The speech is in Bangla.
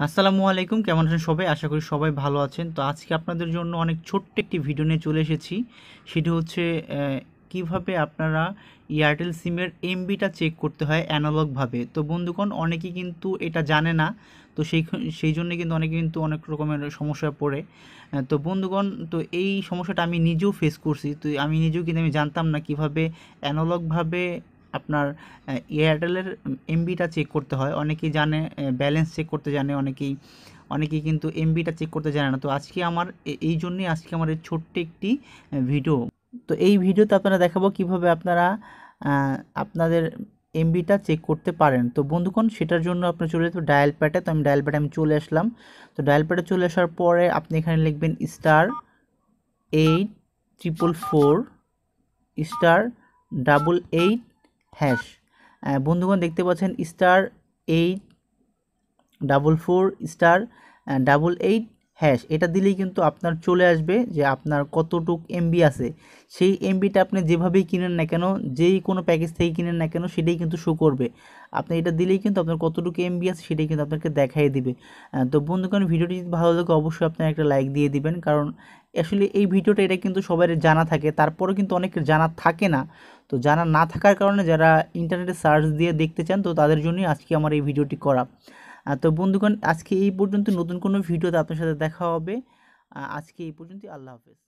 আসসালামু আলাইকুম, কেমন আছেন সবাই? আশা করি সবাই ভালো আছেন। তো আজকে আপনাদের জন্য অনেক ছোট্ট একটি ভিডিও নিয়ে চলে এসেছি। সেটি হচ্ছে কিভাবে আপনারা এয়ারটেল সিমের এমবিটা চেক করতে হয় অ্যানালগভাবে। তো বন্ধুগণ, অনেকেই কিন্তু এটা জানে না। তো সেই জন্য কিন্তু অনেকে কিন্তু অনেক রকমের সমস্যায় পড়ে। তো বন্ধুগণ, তো এই সমস্যাটা আমি নিজেও ফেস করছি। তো আমি নিজেও কিন্তু আমি জানতাম না কিভাবে অ্যানালগভাবে আপনার এয়ারটেলের এমবিটা চেক করতে হয়। অনেকেই জানে, ব্যালেন্স চেক করতে জানে, অনেকেই কিন্তু এমবিটা চেক করতে জানে না। তো আজকে আমার এই জন্যই আজকে আমার এই ছোট্ট একটি ভিডিও। তো এই ভিডিওতে আপনারা দেখাবো কিভাবে আপনারা আপনাদের এমবিটা চেক করতে পারেন। তো বন্ধুগণ, সেটার জন্য আপনি চলে যেতে ডায়াল প্যাডে। তো আমি ডায়াল প্যাডে চলে আসলাম। তো ডায়াল প্যাডে চলে আসার পরে আপনি এখানে লিখবেন *844*888#। বন্ধুগণ, দেখতে পাচ্ছেন *844*888#। এটা দিলেই কিন্তু আপনার চলে আসবে যে আপনার কতটুক এমবি আছে। সেই এমবিটা আপনি যেভাবেই কিনেন না কেন, যেই কোনো প্যাকেজ থেকে কিনেন না কেন, সেটাই কিন্তু শো করবে। আপনি এটা দিলেই কিন্তু আপনার কতটুকু এমবি আছে সেটাই কিন্তু আপনাকে দেখাই দিবে। তো বন্ধুগণ, ভিডিওটি যদি ভালো লাগে অবশ্যই আপনারা একটা লাইক দিয়ে দিবেন, কারণ আসলে এই ভিডিওটা এটা কিন্তু সবার জানা থাকে, তারপরেও কিন্তু অনেকের জানা থাকে না। তো জানা না থাকার কারণে যারা ইন্টারনেটে সার্চ দিয়ে দেখতে চান, তো তাদের জন্যই আজকে আমার এই ভিডিওটি করা। তো বন্ধুগণ, আজকে এই পর্যন্ত। নতুন কোনো ভিডিওতে আপনার সাথে দেখা হবে। আজকে এই পর্যন্তই। আল্লাহ হাফেজ।